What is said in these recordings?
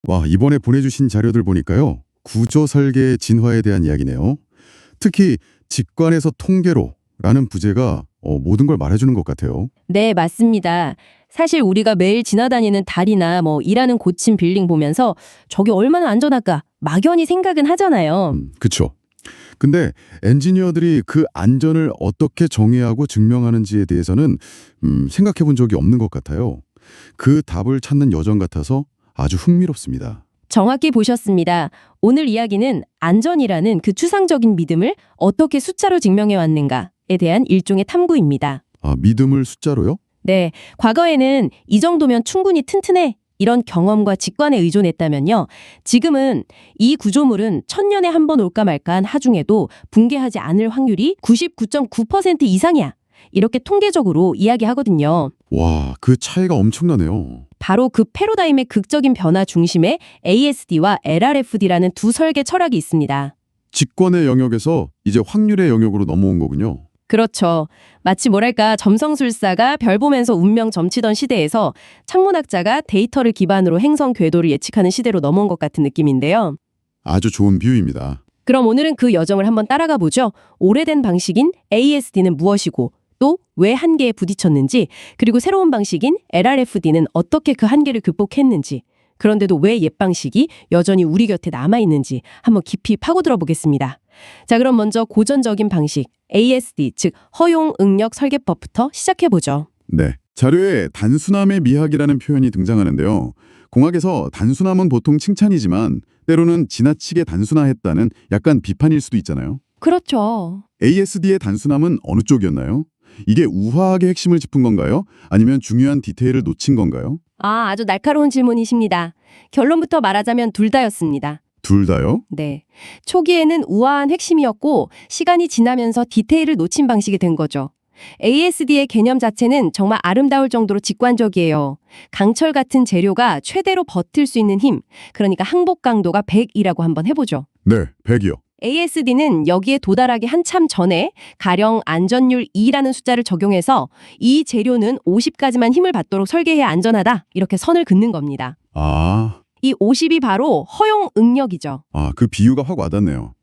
와, 이번에 보내주신 자료들 보니까요. 구조 설계의 진화에 대한 이야기네요. 특히 직관에서 통계로라는 부제가 모든 걸 말해주는 것 같아요. 네, 맞습니다. 사실 우리가 매일 지나다니는 다리나 일하는 고층 빌딩 보면서 저게 얼마나 안전할까 막연히 생각은 하잖아요. 그쵸. 근데 엔지니어들이 그 안전을 어떻게 정의하고 증명하는지에 대해서는 생각해 본 적이 없는 것 같아요. 그 답을 찾는 여정 같아서 아주 흥미롭습니다. 정확히 보셨습니다. 오늘 이야기는 안전이라는 그 추상적인 믿음을 어떻게 숫자로 증명해 왔는가에 대한 일종의 탐구입니다. 아, 믿음을 숫자로요? 네, 과거에는 이 정도면 충분히 튼튼해. 이런 경험과 직관에 의존했다면요. 지금은 이 구조물은 1000년에 한 번 올까 말까한 하중에도 붕괴하지 않을 확률이 99.9% 이상이야. 이렇게 통계적으로 이야기하거든요. 와, 그 차이가 엄청나네요. 바로 그 패러다임의 극적인 변화 중심에 ASD와 LRFD라는 두 설계 철학이 있습니다. 직권의 영역에서 이제 확률의 영역으로 넘어온 거군요. 그렇죠. 마치 뭐랄까 점성술사가 별 보면서 운명 점치던 시대에서 천문학자가 데이터를 기반으로 행성 궤도를 예측하는 시대로 넘어온 것 같은 느낌인데요. 아주 좋은 비유입니다. 그럼 오늘은 그 여정을 한번 따라가 보죠. 오래된 방식인 ASD는 무엇이고 또 왜 한계에 부딪혔는지, 그리고 새로운 방식인 LRFD는 어떻게 그 한계를 극복했는지, 그런데도 왜 옛 방식이 여전히 우리 곁에 남아있는지 한번 깊이 파고들어 보겠습니다. 자, 그럼 먼저 고전적인 방식 ASD, 즉 허용 응력 설계법부터 시작해보죠. 네. 자료에 단순함의 미학이라는 표현이 등장하는데요. 공학에서 단순함은 보통 칭찬이지만 때로는 지나치게 단순화했다는 약간 비판일 수도 있잖아요. 그렇죠. ASD의 단순함은 어느 쪽이었나요? 이게 우화학의 핵심을 짚은 건가요? 아니면 중요한 디테일을 놓친 건가요? 아주 날카로운 질문이십니다. 결론부터 말하자면 둘 다였습니다. 둘 다요? 네. 초기에는 우아한 핵심이었고 시간이 지나면서 디테일을 놓친 방식이 된 거죠. ASD의 개념 자체는 정말 아름다울 정도로 직관적이에요. 강철 같은 재료가 최대로 버틸 수 있는 힘, 그러니까 항복 강도가 100이라고 한번 해보죠. 네, 100이요. ASD는 여기에 도달하기 한참 전에 가령 안전율 2라는 숫자를 적용해서 이 재료는 50까지만 힘을 받도록 설계해야 안전하다, 이렇게 선을 긋는 겁니다. 이 50이 바로 허용 응력이죠. 그 비유가 확 와닿네요.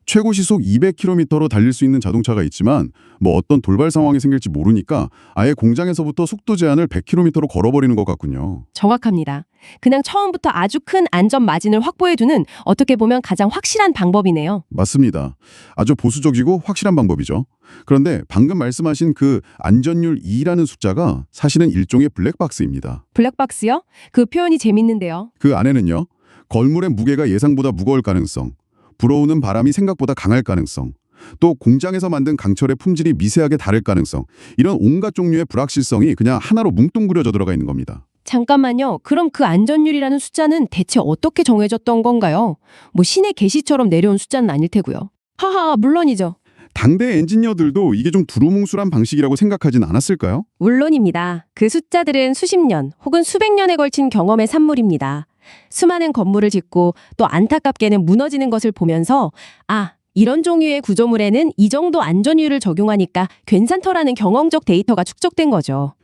최고 시속 200km로 달릴 수 있는 자동차가 있지만 어떤 돌발 상황이 생길지 모르니까 아예 공장에서부터 속도 제한을 100km로 걸어버리는 것 같군요. 정확합니다. 그냥 처음부터 아주 큰 안전 마진을 확보해두는 어떻게 보면 가장 확실한 방법이네요. 맞습니다. 아주 보수적이고 확실한 방법이죠. 그런데 방금 말씀하신 그 안전율 2라는 숫자가 사실은 일종의 블랙박스입니다. 블랙박스요? 그 표현이 재밌는데요. 그 안에는요. 걸물의 무게가 예상보다 무거울 가능성, 불어오는 바람이 생각보다 강할 가능성, 또 공장에서 만든 강철의 품질이 미세하게 다를 가능성, 이런 온갖 종류의 불확실성이 그냥 하나로 뭉뚱그려져 들어가 있는 겁니다. 잠깐만요. 그럼 그 안전율이라는 숫자는 대체 어떻게 정해졌던 건가요? 신의 계시처럼 내려온 숫자는 아닐 테고요. 하하, 물론이죠. 당대 엔지니어들도 이게 좀 두루뭉술한 방식이라고 생각하진 않았을까요? 물론입니다. 그 숫자들은 수십 년 혹은 수백 년에 걸친 경험의 산물입니다. 수많은 건물을 짓고 또 안타깝게는 무너지는 것을 보면서 이런 종류의 구조물에는 이 정도 안전율을 적용하니까 괜찮더라는 경험적 데이터가 축적된 거죠.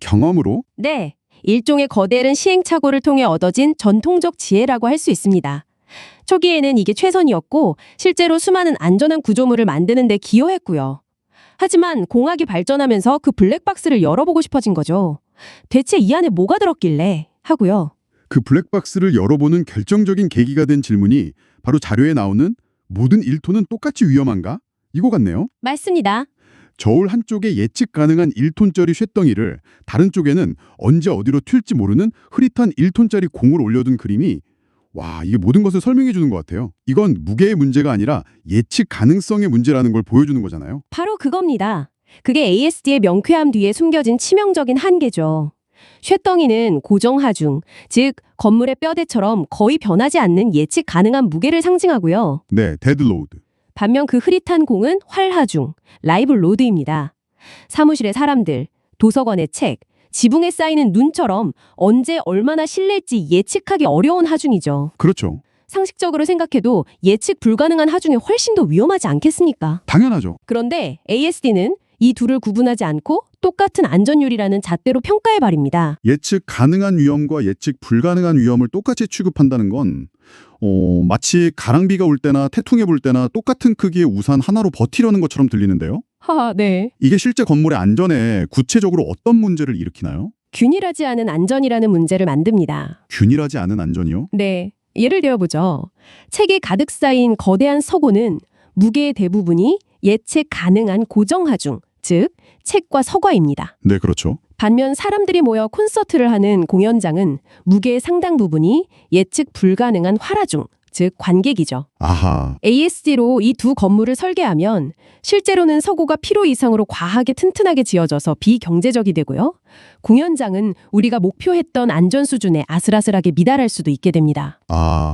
경험으로? 네. 일종의 거대한 시행착오를 통해 얻어진 전통적 지혜라고 할 수 있습니다. 초기에는 이게 최선이었고 실제로 수많은 안전한 구조물을 만드는 데 기여했고요. 하지만 공학이 발전하면서 그 블랙박스를 열어보고 싶어진 거죠. 대체 이 안에 뭐가 들었길래 하고요. 그 블랙박스를 열어보는 결정적인 계기가 된 질문이 바로 자료에 나오는 모든 1톤은 똑같이 위험한가? 이거 같네요. 맞습니다. 저울 한쪽에 예측 가능한 1톤짜리 쇳덩이를 다른 쪽에는 언제 어디로 튈지 모르는 흐릿한 1톤짜리 공을 올려둔 그림이 이게 모든 것을 설명해 주는 것 같아요. 이건 무게의 문제가 아니라 예측 가능성의 문제라는 걸 보여주는 거잖아요. 바로 그겁니다. 그게 ASD의 명쾌함 뒤에 숨겨진 치명적인 한계죠. 쇳덩이는 고정하중, 즉 건물의 뼈대처럼 거의 변하지 않는 예측 가능한 무게를 상징하고요. 네, 데드로드. 반면 그 흐릿한 공은 활하중, 라이브 로드입니다. 사무실의 사람들, 도서관의 책, 지붕에 쌓이는 눈처럼 언제 얼마나 실릴지 예측하기 어려운 하중이죠. 그렇죠. 상식적으로 생각해도 예측 불가능한 하중이 훨씬 더 위험하지 않겠습니까? 당연하죠. 그런데 ASD는 이 둘을 구분하지 않고 똑같은 안전율이라는 잣대로 평가해 버립니다. 예측 가능한 위험과 예측 불가능한 위험을 똑같이 취급한다는 건 마치 가랑비가 올 때나 태풍이 불 때나 똑같은 크기의 우산 하나로 버티려는 것처럼 들리는데요. 네. 이게 실제 건물의 안전에 구체적으로 어떤 문제를 일으키나요? 균일하지 않은 안전이라는 문제를 만듭니다. 균일하지 않은 안전이요? 네. 예를 들어보죠. 책이 가득 쌓인 거대한 서고는 무게의 대부분이 예측 가능한 고정 하중, 즉 책과 서과입니다. 네, 그렇죠. 반면 사람들이 모여 콘서트를 하는 공연장은 무게의 상당 부분이 예측 불가능한 활하중, 즉 관객이죠. 아하, ASD로 이 두 건물을 설계하면 실제로는 서고가 필요 이상으로 과하게 튼튼하게 지어져서 비경제적이 되고요. 공연장은 우리가 목표했던 안전 수준에 아슬아슬하게 미달할 수도 있게 됩니다.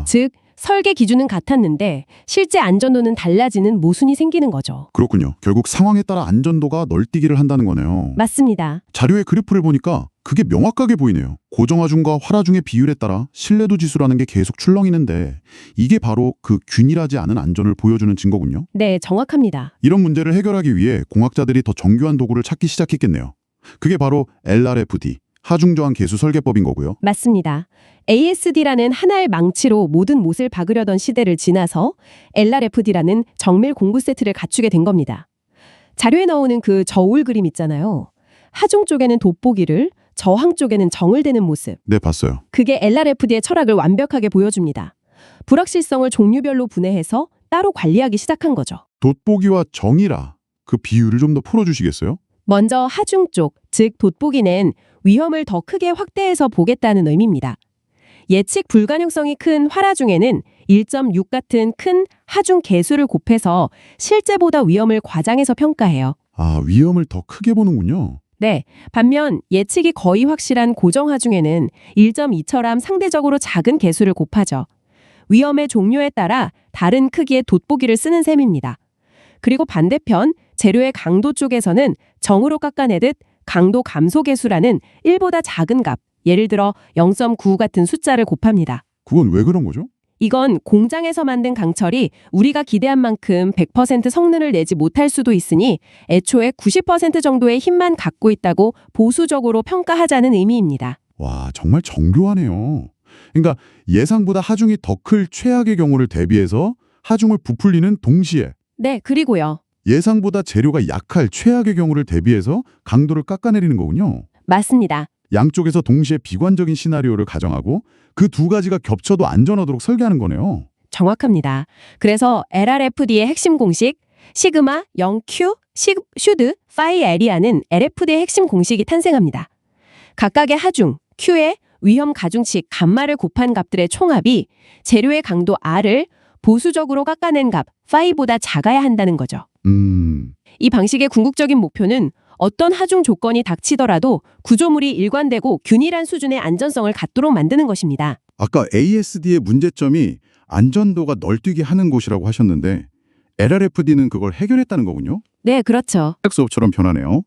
즉 설계 기준은 같았는데 실제 안전도는 달라지는 모순이 생기는 거죠. 그렇군요. 결국 상황에 따라 안전도가 널뛰기를 한다는 거네요. 맞습니다. 자료의 그래프를 보니까 그게 명확하게 보이네요. 고정하중과 활하중의 비율에 따라 신뢰도 지수라는 게 계속 출렁이는데 이게 바로 그 균일하지 않은 안전을 보여주는 증거군요. 네, 정확합니다. 이런 문제를 해결하기 위해 공학자들이 더 정교한 도구를 찾기 시작했겠네요. 그게 바로 LRFD, 하중저항 계수 설계법인 거고요. 맞습니다. ASD라는 하나의 망치로 모든 못을 박으려던 시대를 지나서 LRFD라는 정밀 공구 세트를 갖추게 된 겁니다. 자료에 나오는 그 저울 그림 있잖아요. 하중 쪽에는 돋보기를, 저항 쪽에는 정을 대는 모습. 네, 봤어요. 그게 LRFD의 철학을 완벽하게 보여줍니다. 불확실성을 종류별로 분해해서 따로 관리하기 시작한 거죠. 돋보기와 정이라 그 비율을 좀 더 풀어주시겠어요? 먼저 하중 쪽, 즉 돋보기는 위험을 더 크게 확대해서 보겠다는 의미입니다. 예측 불가능성이 큰 활하중에는 1.6 같은 큰 하중 개수를 곱해서 실제보다 위험을 과장해서 평가해요. 아, 위험을 더 크게 보는군요. 네, 반면 예측이 거의 확실한 고정하중에는 1.2처럼 상대적으로 작은 개수를 곱하죠. 위험의 종류에 따라 다른 크기의 돋보기를 쓰는 셈입니다. 그리고 반대편 재료의 강도 쪽에서는 정으로 깎아내듯 강도 감소 개수라는 1보다 작은 값, 예를 들어 0.9 같은 숫자를 곱합니다. 그건 왜 그런 거죠? 이건 공장에서 만든 강철이 우리가 기대한 만큼 100% 성능을 내지 못할 수도 있으니 애초에 90% 정도의 힘만 갖고 있다고 보수적으로 평가하자는 의미입니다. 와, 정말 정교하네요. 그러니까 예상보다 하중이 더 클 최악의 경우를 대비해서 하중을 부풀리는 동시에 네, 그리고요. 예상보다 재료가 약할 최악의 경우를 대비해서 강도를 깎아내리는 거군요. 맞습니다. 양쪽에서 동시에 비관적인 시나리오를 가정하고 그 두 가지가 겹쳐도 안전하도록 설계하는 거네요. 정확합니다. 그래서 LRFD의 핵심 공식 시그마 0Q 슈드 파이 에리아는 LFD의 핵심 공식이 탄생합니다. 각각의 하중 Q의 위험 가중치 감마를 곱한 값들의 총합이 재료의 강도 R을 보수적으로 깎아낸 값 파이보다 작아야 한다는 거죠. 이 방식의 궁극적인 목표는 어떤 하중 조건이 닥치더라도 구조물이 일관되고 균일한 수준의 안전성을 갖도록 만드는 것입니다. 아까 ASD의 문제점이 안전도가 널뛰게 하는 곳이라고 하셨는데 LRFD는 그걸 해결했다는 거군요. 네, 그렇죠. 수업처럼 변하네요.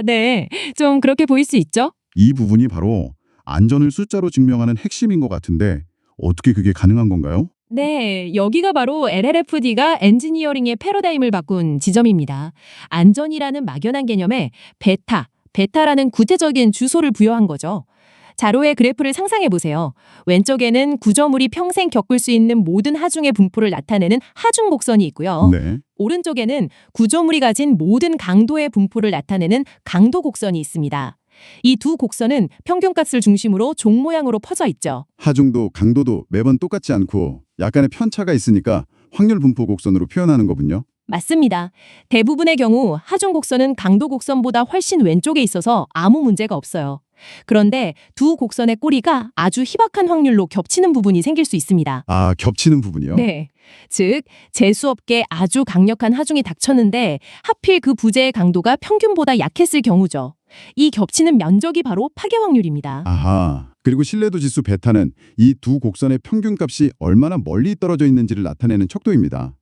네. 좀 그렇게 보일 수 있죠? 이 부분이 바로 안전을 숫자로 증명하는 핵심인 것 같은데 어떻게 그게 가능한 건가요? 네, 여기가 바로 LLFD가 엔지니어링의 패러다임을 바꾼 지점입니다. 안전이라는 막연한 개념에 베타라는 구체적인 주소를 부여한 거죠. 자료의 그래프를 상상해 보세요. 왼쪽에는 구조물이 평생 겪을 수 있는 모든 하중의 분포를 나타내는 하중 곡선이 있고요. 네. 오른쪽에는 구조물이 가진 모든 강도의 분포를 나타내는 강도 곡선이 있습니다. 이 두 곡선은 평균값을 중심으로 종 모양으로 퍼져 있죠. 하중도 강도도 매번 똑같지 않고 약간의 편차가 있으니까 확률 분포 곡선으로 표현하는 거군요. 맞습니다. 대부분의 경우 하중 곡선은 강도 곡선보다 훨씬 왼쪽에 있어서 아무 문제가 없어요. 그런데 두 곡선의 꼬리가 아주 희박한 확률로 겹치는 부분이 생길 수 있습니다. 아, 겹치는 부분이요? 네. 즉, 재수없게 아주 강력한 하중이 닥쳤는데 하필 그 부재의 강도가 평균보다 약했을 경우죠. 이 겹치는 면적이 바로 파괴 확률입니다. 아하. 그리고 신뢰도 지수 베타는 이 두 곡선의 평균값이 얼마나 멀리 떨어져 있는지를 나타내는 척도입니다.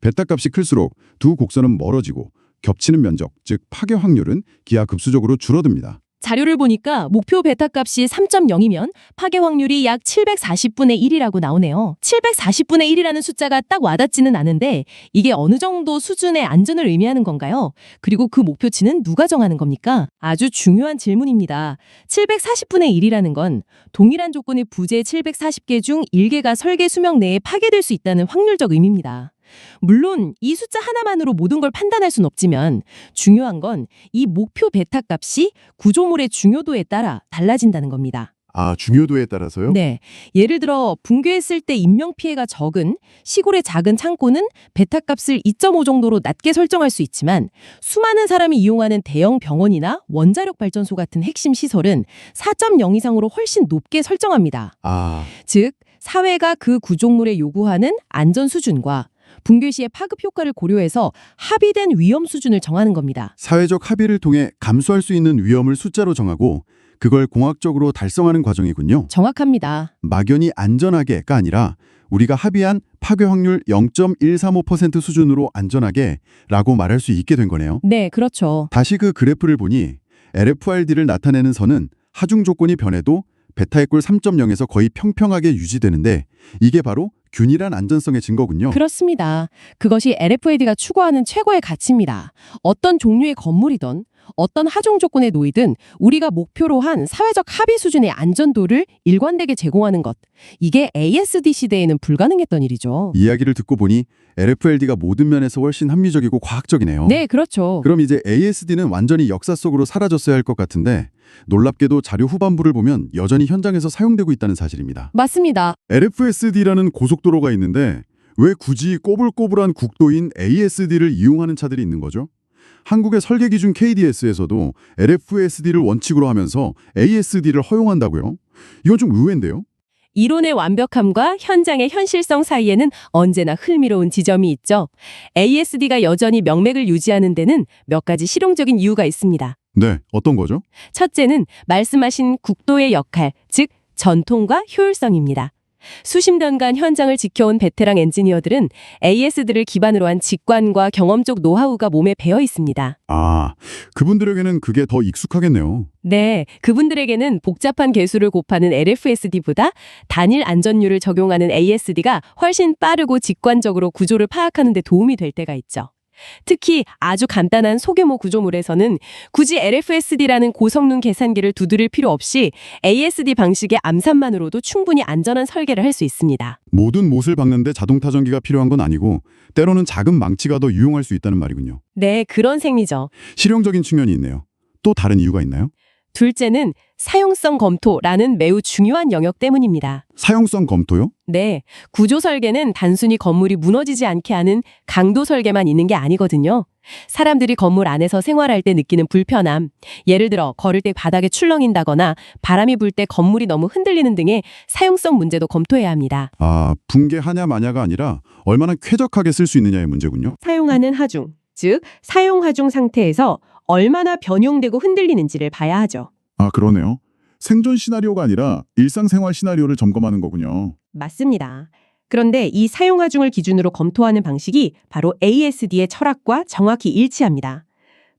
베타 값이 클수록 두 곡선은 멀어지고 겹치는 면적, 즉 파괴 확률은 기하급수적으로 줄어듭니다. 자료를 보니까 목표 베타 값이 3.0이면 파괴 확률이 약 740분의 1이라고 나오네요. 740분의 1이라는 숫자가 딱 와닿지는 않은데 이게 어느 정도 수준의 안전을 의미하는 건가요? 그리고 그 목표치는 누가 정하는 겁니까? 아주 중요한 질문입니다. 740분의 1이라는 건 동일한 조건의 부재 740개 중 1개가 설계 수명 내에 파괴될 수 있다는 확률적 의미입니다. 물론 이 숫자 하나만으로 모든 걸 판단할 순 없지만 중요한 건 이 목표 베타 값이 구조물의 중요도에 따라 달라진다는 겁니다. 아, 중요도에 따라서요? 네. 예를 들어 붕괴했을 때 인명피해가 적은 시골의 작은 창고는 베타 값을 2.5 정도로 낮게 설정할 수 있지만 수많은 사람이 이용하는 대형 병원이나 원자력 발전소 같은 핵심 시설은 4.0 이상으로 훨씬 높게 설정합니다. 아, 즉, 사회가 그 구조물에 요구하는 안전 수준과 붕괴 시의 파급 효과를 고려해서 합의된 위험 수준을 정하는 겁니다. 사회적 합의를 통해 감수할 수 있는 위험을 숫자로 정하고 그걸 공학적으로 달성하는 과정이군요. 정확합니다. 막연히 안전하게가 아니라 우리가 합의한 파괴 확률 0.135% 수준으로 안전하게라고 말할 수 있게 된 거네요. 네, 그렇죠. 다시 그 그래프를 보니 LFRD를 나타내는 선은 하중 조건이 변해도 베타의 꼴 3.0에서 거의 평평하게 유지되는데 이게 바로 균일한 안전성의 증거군요. 그렇습니다. 그것이 LFAD가 추구하는 최고의 가치입니다. 어떤 종류의 건물이든 어떤 하중 조건에 놓이든 우리가 목표로 한 사회적 합의 수준의 안전도를 일관되게 제공하는 것. 이게 ASD 시대에는 불가능했던 일이죠. 이야기를 듣고 보니 LFLD가 모든 면에서 훨씬 합리적이고 과학적이네요. 네, 그렇죠. 그럼 이제 ASD는 완전히 역사 속으로 사라졌어야 할 것 같은데 놀랍게도 자료 후반부를 보면 여전히 현장에서 사용되고 있다는 사실입니다. 맞습니다. LFSD라는 고속도로가 있는데 왜 굳이 꼬불꼬불한 국도인 ASD를 이용하는 차들이 있는 거죠? 한국의 설계 기준 KDS에서도 LFSD를 원칙으로 하면서 ASD를 허용한다고요? 이건 좀 의외인데요? 이론의 완벽함과 현장의 현실성 사이에는 언제나 흥미로운 지점이 있죠. ASD가 여전히 명맥을 유지하는 데는 몇 가지 실용적인 이유가 있습니다. 네, 어떤 거죠? 첫째는 말씀하신 국도의 역할, 즉 전통과 효율성입니다. 수십 년간 현장을 지켜온 베테랑 엔지니어들은 ASD를 기반으로 한 직관과 경험적 노하우가 몸에 배어 있습니다. 아, 그분들에게는 그게 더 익숙하겠네요. 네, 그분들에게는 복잡한 계수를 곱하는 LFSD보다 단일 안전율을 적용하는 ASD가 훨씬 빠르고 직관적으로 구조를 파악하는 데 도움이 될 때가 있죠. 특히 아주 간단한 소규모 구조물에서는 굳이 LFSD라는 고성능 계산기를 두드릴 필요 없이 ASD 방식의 암산만으로도 충분히 안전한 설계를 할 수 있습니다. 모든 못을 박는데 자동타전기가 필요한 건 아니고 때로는 작은 망치가 더 유용할 수 있다는 말이군요. 네, 그런 셈이죠. 실용적인 측면이 있네요. 또 다른 이유가 있나요? 둘째는 사용성 검토라는 매우 중요한 영역 때문입니다. 사용성 검토요? 네, 구조 설계는 단순히 건물이 무너지지 않게 하는 강도 설계만 있는 게 아니거든요. 사람들이 건물 안에서 생활할 때 느끼는 불편함, 예를 들어 걸을 때 바닥에 출렁인다거나 바람이 불 때 건물이 너무 흔들리는 등의 사용성 문제도 검토해야 합니다. 아, 붕괴하냐 마냐가 아니라 얼마나 쾌적하게 쓸 수 있느냐의 문제군요. 사용하는 하중, 즉 사용 하중 상태에서 얼마나 변형되고 흔들리는지를 봐야 하죠. 아, 그러네요. 생존 시나리오가 아니라 일상생활 시나리오를 점검하는 거군요. 맞습니다. 그런데 이 사용 하중을 기준으로 검토하는 방식이 바로 ASD의 철학과 정확히 일치합니다.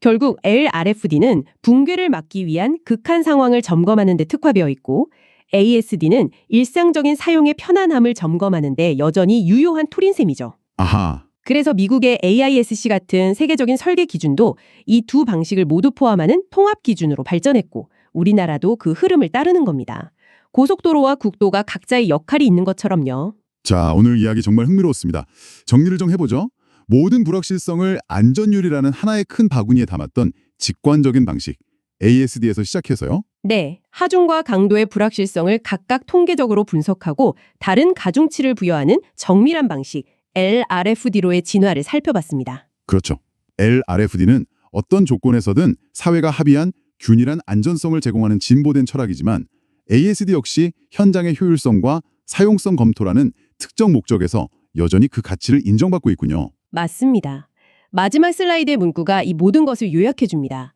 결국 LRFD는 붕괴를 막기 위한 극한 상황을 점검하는 데 특화되어 있고 ASD는 일상적인 사용의 편안함을 점검하는 데 여전히 유효한 툴인 셈이죠. 아하. 그래서 미국의 AISC 같은 세계적인 설계 기준도 이 두 방식을 모두 포함하는 통합 기준으로 발전했고 우리나라도 그 흐름을 따르는 겁니다. 고속도로와 국도가 각자의 역할이 있는 것처럼요. 자, 오늘 이야기 정말 흥미로웠습니다. 정리를 좀 해보죠. 모든 불확실성을 안전율이라는 하나의 큰 바구니에 담았던 직관적인 방식, ASD에서 시작해서요. 네, 하중과 강도의 불확실성을 각각 통계적으로 분석하고 다른 가중치를 부여하는 정밀한 방식, LRFD로의 진화를 살펴봤습니다. 그렇죠. LRFD는 어떤 조건에서든 사회가 합의한 균일한 안전성을 제공하는 진보된 철학이지만 ASD 역시 현장의 효율성과 사용성 검토라는 특정 목적에서 여전히 그 가치를 인정받고 있군요. 맞습니다. 마지막 슬라이드의 문구가 이 모든 것을 요약해줍니다.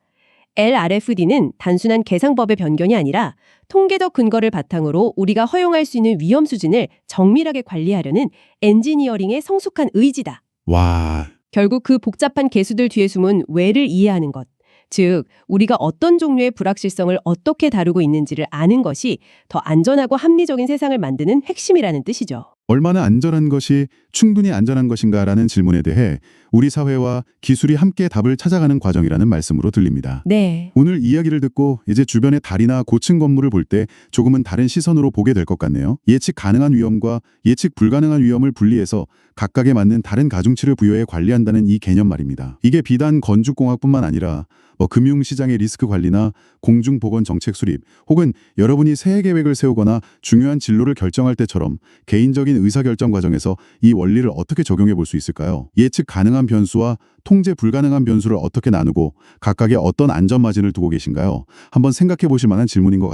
LRFD는 단순한 계산법의 변경이 아니라 통계적 근거를 바탕으로 우리가 허용할 수 있는 위험 수준을 정밀하게 관리하려는 엔지니어링의 성숙한 의지다. 와, 결국 그 복잡한 계수들 뒤에 숨은 왜를 이해하는 것, 즉, 우리가 어떤 종류의 불확실성을 어떻게 다루고 있는지를 아는 것이 더 안전하고 합리적인 세상을 만드는 핵심이라는 뜻이죠. 얼마나 안전한 것이 충분히 안전한 것인가라는 질문에 대해 우리 사회와 기술이 함께 답을 찾아가는 과정이라는 말씀으로 들립니다. 네. 오늘 이야기를 듣고 이제 주변의 다리나 고층 건물을 볼 때 조금은 다른 시선으로 보게 될 것 같네요. 예측 가능한 위험과 예측 불가능한 위험을 분리해서 각각에 맞는 다른 가중치를 부여해 관리한다는 이 개념 말입니다. 이게 비단 건축공학뿐만 아니라 금융시장의 리스크 관리나 공중보건 정책 수립 혹은 여러분이 새해 계획을 세우거나 중요한 진로를 결정할 때처럼 개인적인 의사결정 과정에서 이 원리를 어떻게 적용해 볼 수 있을까요? 예측 가능한 변수와 통제 불가능한 변수를 어떻게 나누고 각각의 어떤 안전 마진을 두고 계신가요? 한번 생각해 보실 만한 질문인 것 같습니다.